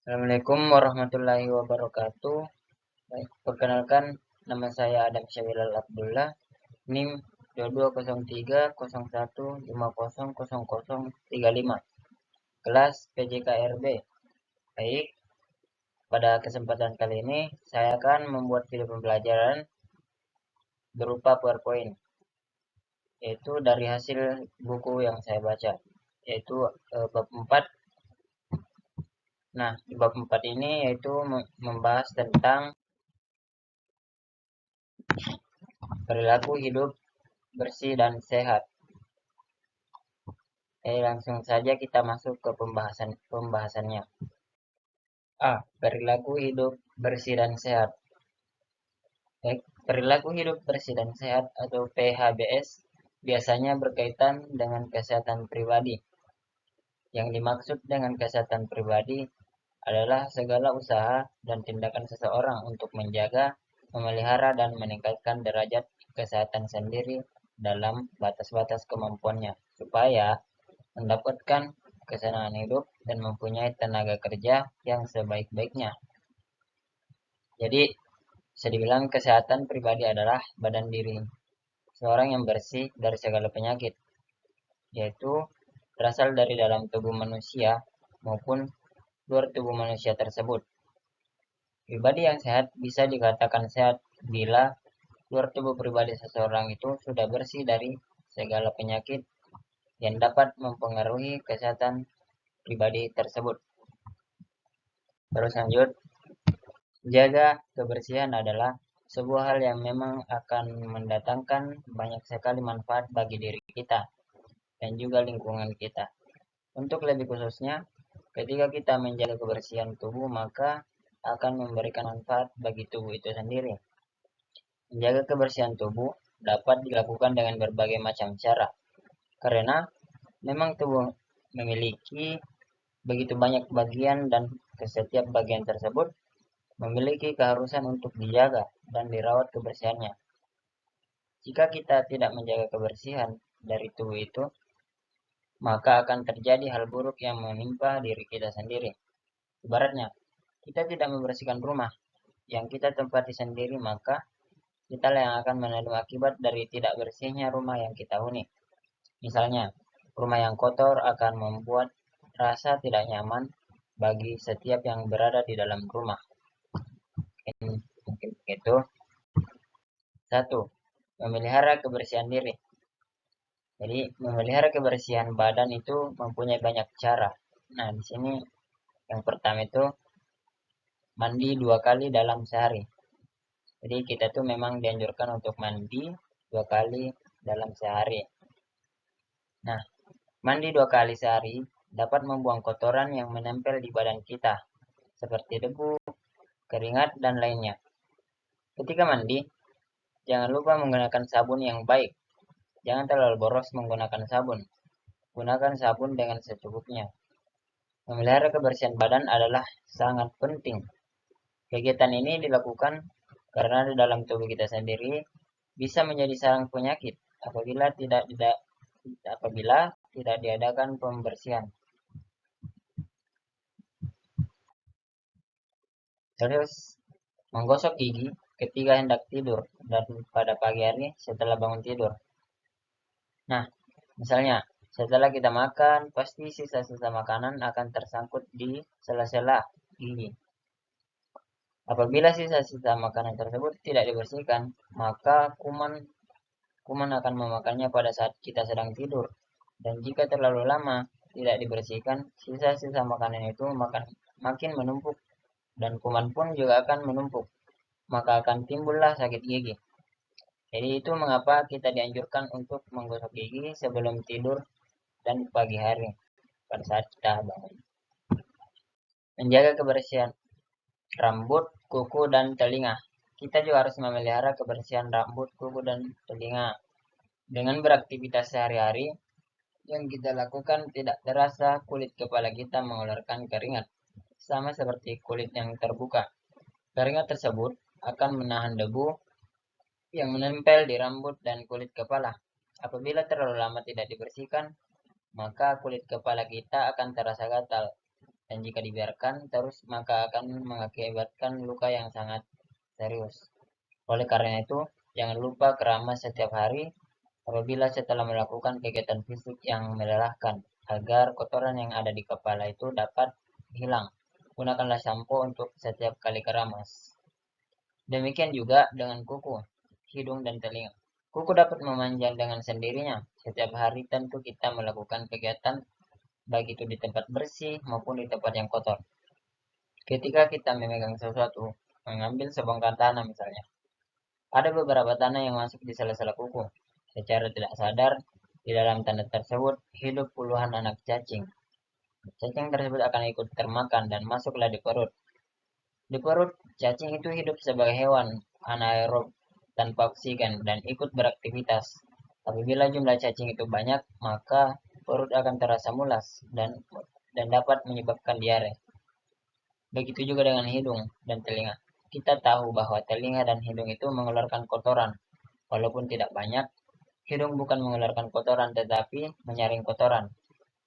Assalamualaikum warahmatullahi wabarakatuh. Baik, perkenalkan nama saya Adam Syawilal Abdullah, NIM 220301500035, kelas PJKRB. Baik, pada kesempatan kali ini saya akan membuat video pembelajaran berupa PowerPoint, yaitu dari hasil buku yang saya baca, yaitu bab 4. Nah, di bab 4 ini yaitu membahas tentang perilaku hidup bersih dan sehat. Langsung saja kita masuk ke pembahasannya. A. Perilaku hidup bersih dan sehat. Perilaku hidup bersih dan sehat atau PHBS biasanya berkaitan dengan kesehatan pribadi. Yang dimaksud dengan kesehatan pribadi adalah segala usaha dan tindakan seseorang untuk menjaga, memelihara, dan meningkatkan derajat kesehatan sendiri dalam batas-batas kemampuannya, supaya mendapatkan kesenangan hidup dan mempunyai tenaga kerja yang sebaik-baiknya. Jadi, bisa dibilang kesehatan pribadi adalah badan diri seorang yang bersih dari segala penyakit, yaitu berasal dari dalam tubuh manusia maupun luar tubuh manusia tersebut. Pribadi yang sehat bisa dikatakan sehat bila luar tubuh pribadi seseorang itu sudah bersih dari segala penyakit yang dapat mempengaruhi kesehatan pribadi tersebut. Terus lanjut, jaga kebersihan adalah sebuah hal yang memang akan mendatangkan banyak sekali manfaat bagi diri kita dan juga lingkungan kita. Untuk lebih khususnya, ketika kita menjaga kebersihan tubuh, maka akan memberikan manfaat bagi tubuh itu sendiri. Menjaga kebersihan tubuh dapat dilakukan dengan berbagai macam cara, karena memang tubuh memiliki begitu banyak bagian dan setiap bagian tersebut memiliki keharusan untuk dijaga dan dirawat kebersihannya. Jika kita tidak menjaga kebersihan dari tubuh itu, maka akan terjadi hal buruk yang menimpa diri kita sendiri. Ibaratnya, kita tidak membersihkan rumah yang kita tempati sendiri, maka kita yang akan menerima akibat dari tidak bersihnya rumah yang kita huni. Misalnya, rumah yang kotor akan membuat rasa tidak nyaman bagi setiap yang berada di dalam rumah. Mungkin begitu. 1. Memelihara kebersihan diri. Jadi, memelihara kebersihan badan itu mempunyai banyak cara. Nah, di sini yang pertama itu mandi 2 kali dalam sehari. Jadi, kita tuh memang dianjurkan untuk mandi 2 kali dalam sehari. Nah, mandi 2 kali sehari dapat membuang kotoran yang menempel di badan kita, seperti debu, keringat, dan lainnya. Ketika mandi, jangan lupa menggunakan sabun yang baik. Jangan terlalu boros menggunakan sabun. Gunakan sabun dengan secukupnya. Memelihara kebersihan badan adalah sangat penting. Kegiatan ini dilakukan karena di dalam tubuh kita sendiri bisa menjadi sarang penyakit apabila tidak diadakan pembersihan. Terus, menggosok gigi ketika hendak tidur dan pada pagi hari setelah bangun tidur. Nah, misalnya setelah kita makan, pasti sisa-sisa makanan akan tersangkut di sela-sela gigi. Apabila sisa-sisa makanan tersebut tidak dibersihkan, maka kuman akan memakannya pada saat kita sedang tidur. Dan jika terlalu lama tidak dibersihkan, sisa-sisa makanan itu makin menumpuk dan kuman pun juga akan menumpuk. Maka akan timbullah sakit gigi. Jadi itu mengapa kita dianjurkan untuk menggosok gigi sebelum tidur dan pagi hari pada saat kita bangun. Menjaga kebersihan rambut, kuku, dan telinga. Kita juga harus memelihara kebersihan rambut, kuku, dan telinga. Dengan beraktivitas sehari-hari, yang kita lakukan tidak terasa kulit kepala kita mengeluarkan keringat, sama seperti kulit yang terbuka. Keringat tersebut akan menahan debu yang menempel di rambut dan kulit kepala. Apabila terlalu lama tidak dibersihkan, maka kulit kepala kita akan terasa gatal. dan jika dibiarkan terus maka akan mengakibatkan luka yang sangat serius. Oleh karena itu, jangan lupa keramas setiap hari apabila setelah melakukan kegiatan fisik yang melelahkan, agar kotoran yang ada di kepala itu dapat hilang. Gunakanlah sampo untuk setiap kali keramas. Demikian juga dengan kuku, hidung, dan telinga. Kuku dapat memanjang dengan sendirinya. Setiap hari tentu kita melakukan kegiatan, baik itu di tempat bersih maupun di tempat yang kotor. Ketika kita memegang sesuatu, mengambil sebongkah tanah misalnya, ada beberapa tanah yang masuk di sela-sela kuku. Secara tidak sadar, di dalam tanah tersebut hidup puluhan anak cacing. Cacing tersebut akan ikut termakan dan masuklah di perut. Di perut, cacing itu hidup sebagai hewan anaerob tanpa oksigen dan ikut beraktivitas. Apabila jumlah cacing itu banyak, maka perut akan terasa mulas dan dapat menyebabkan diare. Begitu juga dengan hidung dan telinga. Kita tahu bahwa telinga dan hidung itu mengeluarkan kotoran. Walaupun tidak banyak, hidung bukan mengeluarkan kotoran tetapi menyaring kotoran.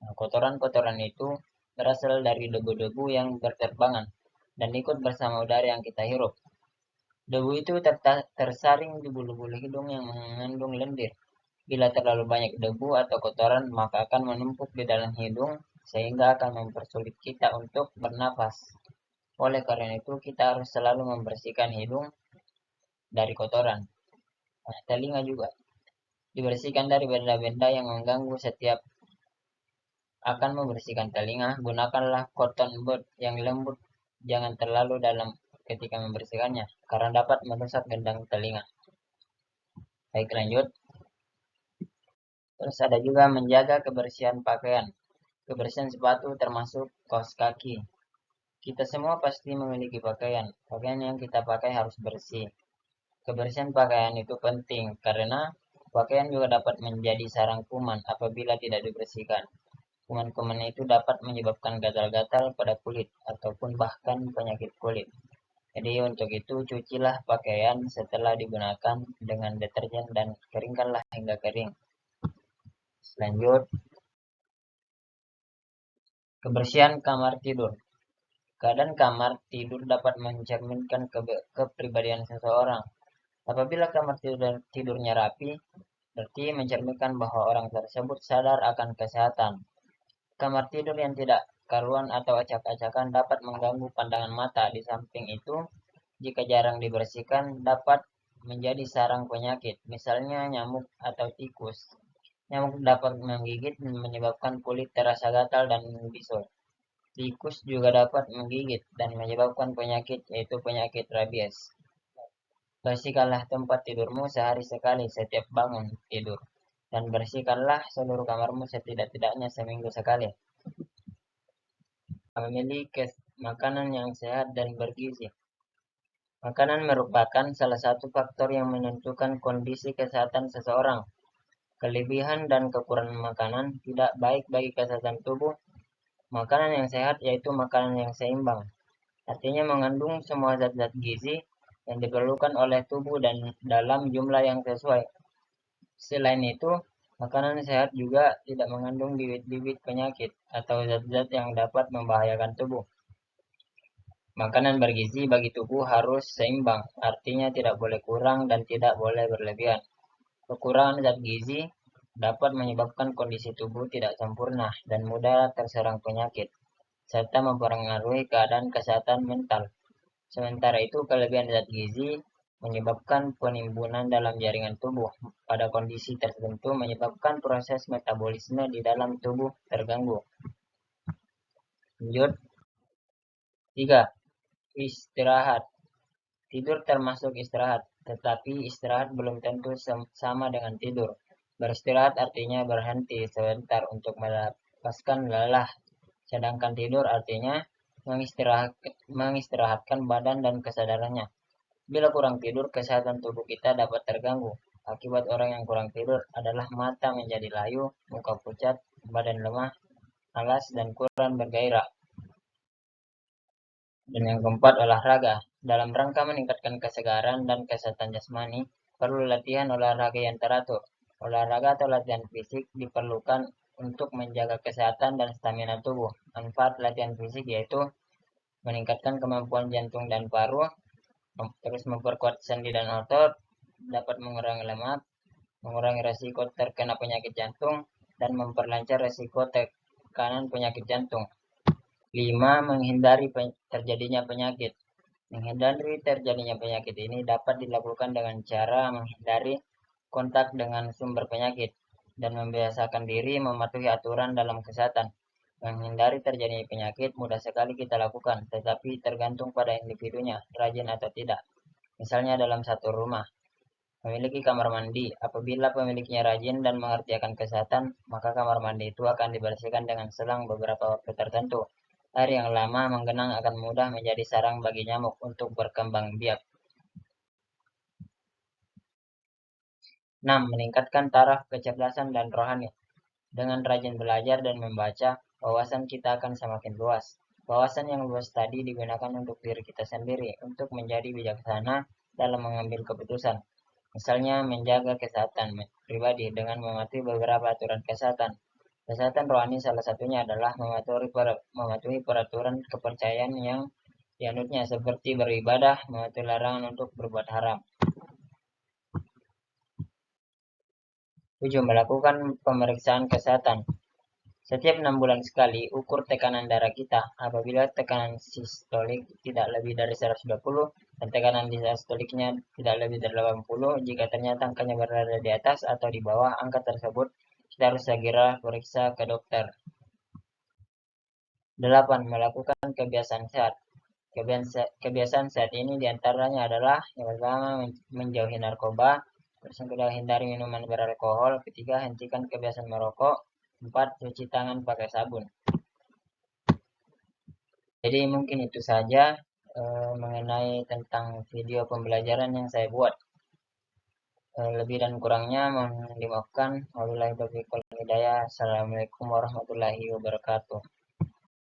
Nah, kotoran-kotoran itu berasal dari debu-debu yang berterbangan dan ikut bersama udara yang kita hirup. Debu itu tersaring di bulu-bulu hidung yang mengandung lendir. Bila terlalu banyak debu atau kotoran, maka akan menumpuk di dalam hidung sehingga akan mempersulit kita untuk bernafas. Oleh karena itu, kita harus selalu membersihkan hidung dari kotoran. Nah, telinga juga dibersihkan dari benda-benda yang mengganggu. Setiap akan membersihkan telinga, gunakanlah cotton bud yang lembut, jangan terlalu dalam ketika membersihkannya, karena dapat merusak gendang telinga. Baik, lanjut. Terus ada juga menjaga kebersihan pakaian, kebersihan sepatu termasuk kaos kaki. Kita semua pasti memiliki pakaian. Pakaian yang kita pakai harus bersih. Kebersihan pakaian itu penting karena pakaian juga dapat menjadi sarang kuman apabila tidak dibersihkan. Kuman-kuman itu dapat menyebabkan gatal-gatal pada kulit ataupun bahkan penyakit kulit. Jadi untuk itu cucilah pakaian setelah digunakan dengan deterjen dan keringkanlah hingga kering. Lanjut, kebersihan kamar tidur. Keadaan kamar tidur dapat mencerminkan kepribadian seseorang. Apabila kamar tidurnya rapi, berarti mencerminkan bahwa orang tersebut sadar akan kesehatan. Kamar tidur yang tidak karuan atau acak-acakan dapat mengganggu pandangan mata. Di samping itu, jika jarang dibersihkan, dapat menjadi sarang penyakit, misalnya nyamuk atau tikus. Nyamuk dapat menggigit menyebabkan kulit terasa gatal dan bisul. Tikus juga dapat menggigit dan menyebabkan penyakit yaitu penyakit rabies. Bersihkanlah tempat tidurmu sehari sekali setiap bangun tidur. Dan bersihkanlah seluruh kamarmu setidak-tidaknya seminggu sekali. Memilih makanan yang sehat dan bergizi. Makanan merupakan salah satu faktor yang menentukan kondisi kesehatan seseorang. Kelebihan dan kekurangan makanan tidak baik bagi kesehatan tubuh. Makanan yang sehat yaitu makanan yang seimbang. Artinya mengandung semua zat-zat gizi yang diperlukan oleh tubuh dan dalam jumlah yang sesuai. Selain itu, makanan sehat juga tidak mengandung bibit-bibit penyakit atau zat-zat yang dapat membahayakan tubuh. Makanan bergizi bagi tubuh harus seimbang, artinya tidak boleh kurang dan tidak boleh berlebihan. Kekurangan zat gizi dapat menyebabkan kondisi tubuh tidak sempurna dan mudah terserang penyakit, serta mempengaruhi keadaan kesehatan mental. Sementara itu, kelebihan zat gizi menyebabkan penimbunan dalam jaringan tubuh. Pada kondisi tertentu menyebabkan proses metabolisme di dalam tubuh terganggu. Lanjut. 3. Istirahat. Tidur termasuk istirahat, tetapi istirahat belum tentu sama dengan tidur. Beristirahat artinya berhenti sebentar untuk melepaskan lelah, sedangkan tidur artinya mengistirahatkan badan dan kesadarannya. Bila kurang tidur, kesehatan tubuh kita dapat terganggu. Akibat orang yang kurang tidur adalah mata menjadi layu, muka pucat, badan lemah, malas, dan kurang bergairah. Dan yang keempat, olahraga. Dalam rangka meningkatkan kesegaran dan kesehatan jasmani, perlu latihan olahraga yang teratur. Olahraga atau latihan fisik diperlukan untuk menjaga kesehatan dan stamina tubuh. Manfaat latihan fisik yaitu meningkatkan kemampuan jantung dan paru, terus memperkuat sendi dan otot, dapat mengurangi lemak, mengurangi resiko terkena penyakit jantung, dan memperlancar resiko tekanan penyakit jantung. 5. Menghindari terjadinya penyakit. Menghindari terjadinya penyakit ini dapat dilakukan dengan cara menghindari kontak dengan sumber penyakit dan membiasakan diri mematuhi aturan dalam kesehatan. Menghindari terjadinya penyakit mudah sekali kita lakukan, tetapi tergantung pada individunya, rajin atau tidak. Misalnya dalam satu rumah, memiliki kamar mandi. Apabila pemiliknya rajin dan mengerti akan kesehatan, maka kamar mandi itu akan dibersihkan dengan selang beberapa waktu tertentu. Air yang lama menggenang akan mudah menjadi sarang bagi nyamuk untuk berkembang biak. 6. Meningkatkan taraf kecerdasan dan rohani. Dengan rajin belajar dan membaca, wawasan kita akan semakin luas. Wawasan yang luas tadi digunakan untuk diri kita sendiri, untuk menjadi bijaksana dalam mengambil keputusan. Misalnya menjaga kesehatan pribadi dengan mematuhi beberapa aturan kesehatan. Kesehatan rohani salah satunya adalah mematuhi peraturan kepercayaan yang dianutnya seperti beribadah, mematuhi larangan untuk berbuat haram. 7. Melakukan pemeriksaan kesehatan. Setiap 6 bulan sekali, ukur tekanan darah kita. Apabila tekanan sistolik tidak lebih dari 120 dan tekanan diastoliknya tidak lebih dari 80, jika ternyata angkanya berada di atas atau di bawah angka tersebut, kita harus segera periksa ke dokter. 8. Melakukan kebiasaan sehat. Kebiasaan sehat ini diantaranya adalah yang pertama menjauhi narkoba, terus yang kedua hindari minuman beralkohol, ketiga hentikan kebiasaan merokok, 4. Cuci tangan pakai sabun. Jadi mungkin itu saja mengenai tentang video pembelajaran yang saya buat. Lebih dan kurangnya mohon dimaafkan. Wabillahi taufiq wal hidayah. Assalamualaikum warahmatullahi wabarakatuh.